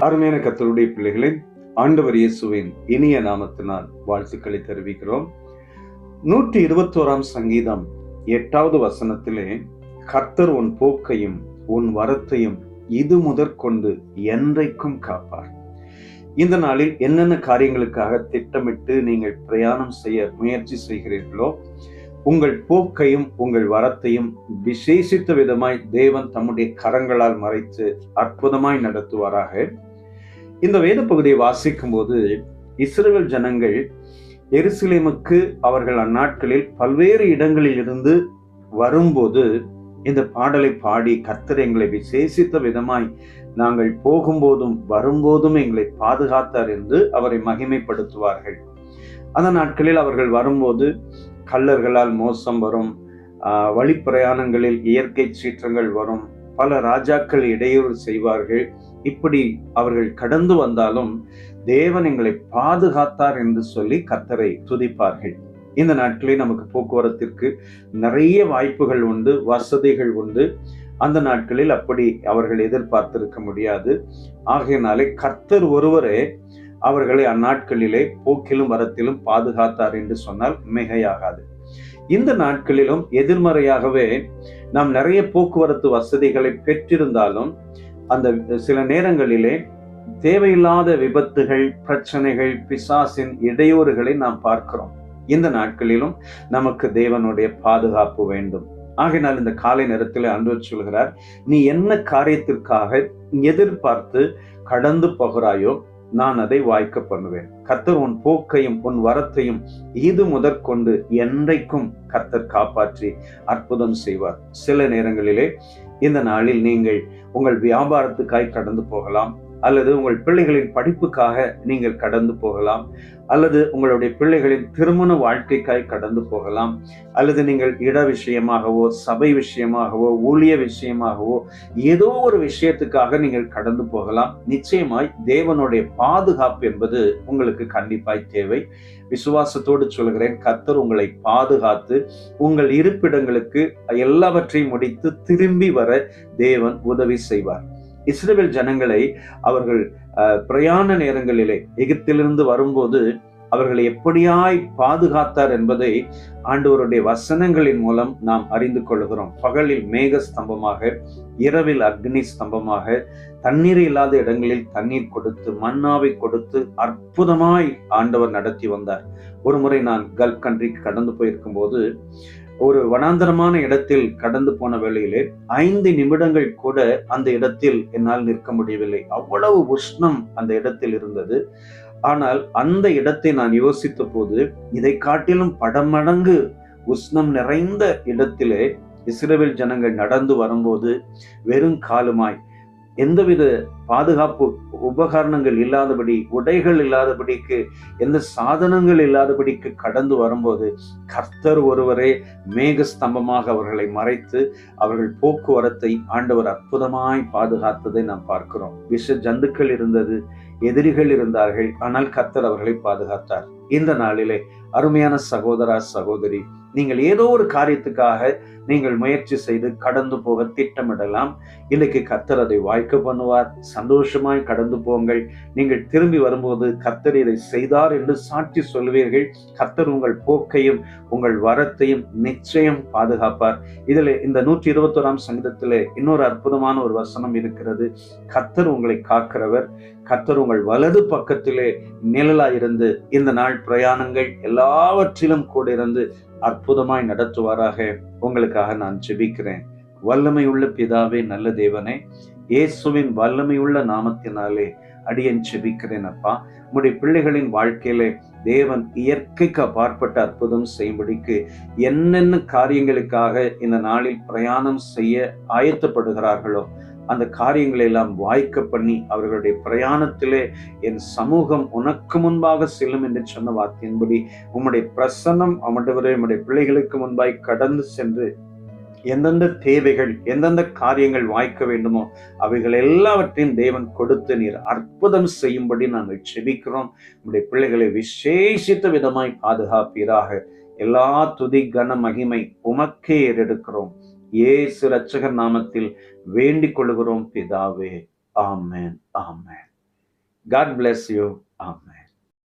அருமையான கர்த்தருடைய பிள்ளைகளே, ஆண்டவர் இயேசுவின் இனிய நாமத்தினால் வாழ்த்துக்களை தெரிவிக்கிறோம். 121 சங்கீதம் 8வது வசனத்திலே, கர்த்தர் உன் போக்கையும் உன் வரத்தையும் இது முதற்கொண்டு என்றைக்கும் காப்பார். இந்த நாளில் என்னென்ன காரியங்களுக்காக திட்டமிட்டு நீங்கள் பிரயாணம் செய்ய முயற்சி செய்கிறீர்களோ, உங்கள் போக்கையும் உங்கள் வரத்தையும் விசேஷித்த விதமாய் தேவன் தம்முடைய கரங்களால் மறைத்து அற்புதமாய் நடத்துவாராக. இந்த வேத பகுதியை வாசிக்கும் போது, இஸ்ரவேல் ஜனங்கள் எருசலேமுக்கு அவர்கள் அந்நாட்களில் பல்வேறு இடங்களில் இருந்து வரும்போது இந்த பாடலை பாடி, கர்த்தர் எங்களை விசேஷித்த விதமாய் நாங்கள் போகும்போதும் வரும்போதும் எங்களை பாதுகாத்தார் என்று அவரை மகிமைப்படுத்துவார்கள். அந்த நாட்களில் அவர்கள் வரும்போது கள்ளர்களால் மோசம் வரும், வழிப்பிரயாணங்களில் இயற்கை சீற்றங்கள் வரும், பல ராஜாக்கள் இடையூறு செய்வார்கள். இப்படி அவர்கள் கடந்து வந்தாலும் தேவன் எங்களை பாதுகாத்தார் என்று சொல்லி கர்த்தரை துதிப்பார்கள். இந்த நாட்களில் நமக்கு போக்குவரத்திற்கு நிறைய வாய்ப்புகள் உண்டு, வசதிகள் உண்டு. அந்த நாட்களில் அப்படி அவர்கள் எதிர்பார்த்திருக்க முடியாது. ஆகையினாலே கர்த்தர் ஒருவரே அவர்களை அந்நாட்களிலே போக்கிலும் வரத்திலும் பாதுகாத்தார் என்று சொன்னால் மிகையாகாது. இந்த நாட்களிலும் எதிர்மறையாகவே நாம் நிறைய போக்குவரத்து வசதிகளை பெற்றிருந்தாலும் அந்த சில நேரங்களிலே தேவையில்லாத விபத்துகள், பிரச்சனைகள், பிசாசின் இடையூறுகளை நாம் பார்க்கிறோம். இந்த நாட்களிலும் நமக்கு தேவனுடைய பாதுகாப்பு வேண்டும். ஆகையினால் இந்த காலை நேரத்தில் ஆண்டவர் சொல்கிறார், நீ என்ன காரியத்திற்காக எதிர்பார்த்து கடந்து போகிறாயோ நான் அதை வாய்க்க பண்ணுவேன். கர்த்தர் உன் போக்கையும் உன் வரத்தையும் இது முதற்கொண்டு என்றைக்கும் கர்த்தர் காப்பாற்றி அற்புதம் செய்வார். சில நேரங்களிலே இந்த நாளில் நீங்கள் உங்கள் வியாபாரத்துக்காய் கடந்து போகலாம், அல்லது உங்கள் பிள்ளைகளின் படிப்புக்காக நீங்கள் கடந்து போகலாம், அல்லது உங்களுடைய பிள்ளைகளின் திருமண வாழ்க்கைக்காய் கடந்து போகலாம், அல்லது நீங்கள் இட விஷயமாகவோ, சபை விஷயமாகவோ, ஊழிய விஷயமாகவோ, ஏதோ ஒரு விஷயத்துக்காக நீங்கள் கடந்து போகலாம். நிச்சயமாய் தேவனுடைய பாதுகாப்பு என்பது உங்களுக்கு கண்டிப்பாய் தேவை. விசுவாசத்தோடு சொல்கிறேன், கர்த்தர் உங்களை பாதுகாத்து உங்கள் இருப்பிடங்களுக்கு எல்லாவற்றையும் முடித்து திரும்பி வர தேவன் உதவி செய்வார். இஸ்ரவேல் ஜனங்களை அவர்கள் பிரயாண நேரங்களிலே எகிப்திலிருந்து வரும்போது அவர்களை எப்படியாய் பாதுகாத்தார் என்பதை ஆண்டவருடைய வசனங்களின் மூலம் நாம் அறிந்து கொள்கிறோம். பகலில் மேக ஸ்தம்பமாக, இரவில் அக்னி ஸ்தம்பமாக, தண்ணீர் இல்லாத இடங்களில் தண்ணீர் கொடுத்து, மன்னாவை கொடுத்து அற்புதமாய் ஆண்டவர் நடத்தி வந்தார். ஒரு முறை நான் கல்ஃப் கண்ட்ரிக்கு கடந்து போயிருக்கும் போது ஒரு வனாந்தரமான இடத்தில் கடந்து போன வேளையிலே 5 நிமிடங்கள் கூட அந்த இடத்தில் என்னால் நிற்க முடியவில்லை. அவ்வளவு உஷ்ணம் அந்த இடத்தில் இருந்தது. ஆனால் அந்த இடத்தை நான் யோசித்த போது, இதை காட்டிலும் படமடங்கு உஷ்ணம் நிறைந்த இடத்திலே இஸ்ரவேல் ஜனங்கள் நடந்து வரும்போது வெறும் காலுமாய், எந்தவித பாதுகாப்பு உபகரணங்கள் இல்லாதபடி, உடைகள் இல்லாதபடிக்கு, எந்த சாதனங்கள் இல்லாதபடிக்கு கடந்து வரும்போது கர்த்தர் ஒருவரே மேக ஸ்தம்பமாக அவர்களை மறைத்து அவர்கள் போக்குவரத்தை ஆண்டவர் அற்புதமாய் பாதுகாத்ததை நாம் பார்க்கிறோம். விஷ ஜந்துக்கள் இருந்தது, எதிரிகள் இருந்தார்கள், ஆனால் கர்த்தர் அவர்களை பாதுகாத்தார். இந்த நாளிலே அருமையான சகோதரா, சகோதரி, நீங்கள் ஏதோ ஒரு காரியத்துக்காக நீங்கள் முயற்சி செய்து கடந்து போக திட்டமிடலாம். இன்னைக்கு கர்த்தர் அதை வாய்க்க பண்ணுவார். சந்தோஷமாய் கடந்து போங்கள். நீங்கள் திரும்பி வரும்போது கர்த்தர் இதை செய்தார் என்று சாட்சி சொல்வீர்கள். கர்த்தர் உங்கள் போக்கையும் உங்கள் வரத்தையும் நிச்சயம் பாதுகாப்பார். இதில் இந்த 121 சங்கீதத்திலே இன்னொரு அற்புதமான ஒரு வசனம் இருக்கிறது. கர்த்தர் உங்களை காக்கிறவர், கர்த்தர் உங்கள் வலது பக்கத்திலே நிழலாயிருந்து இந்த நாள் பிரயாணங்கள் எல்லாவற்றிலும் கூட இருந்து அற்புதமாய் நடத்துவாராக. உங்களுக்காக நான் ஜெபிக்கிறேன். வல்லமையுள்ள பிதாவே, நல்ல தேவனே, இயேசுவின் வல்லமையுள்ள நாமத்தினாலே அடியேன் ஜெபிக்கிறேன். அப்பா, உம்முடைய பிள்ளைகளின் வாழ்க்கையிலே தேவன் இயற்கைக்கு அப்பாற்பட்ட அற்புதம் செய்யும்படிக்கு என்னென்ன காரியங்களுக்காக இந்த நாளில் பிரயாணம் செய்ய ஆயத்தப்படுகிறார்களோ அந்த காரியங்களை எல்லாம் வாய்க்க பண்ணி அவர்களுடைய பிரயாணத்திலே என் சமூகம் உனக்கு முன்பாக செல்லும் என்று சொன்ன வார்த்தையின்படி உம்முடைய பிரசன்னம் உம்முடைய பிள்ளைகளுக்கு முன்பாய் கடந்து சென்று எந்தெந்த தேவைகள், எந்தெந்த காரியங்கள் வாய்க்க வேண்டுமோ அவைகள் எல்லாவற்றையும் தேவன் கொடுத்து நீர் அற்புதம் செய்யும்படி நாங்கள் செபிக்கிறோம். நம்முடைய பிள்ளைகளை விசேஷித்த விதமாய் பாதுகாப்பீராக. எல்லா துதி கன மகிமை உமக்கே ஏறெடுக்கிறோம். இயேசு இரட்சகர் நாமத்தில் வேண்டிக் கொள்கிறோம் பிதாவே. ஆமென், ஆமென். God bless you. ஆமென்.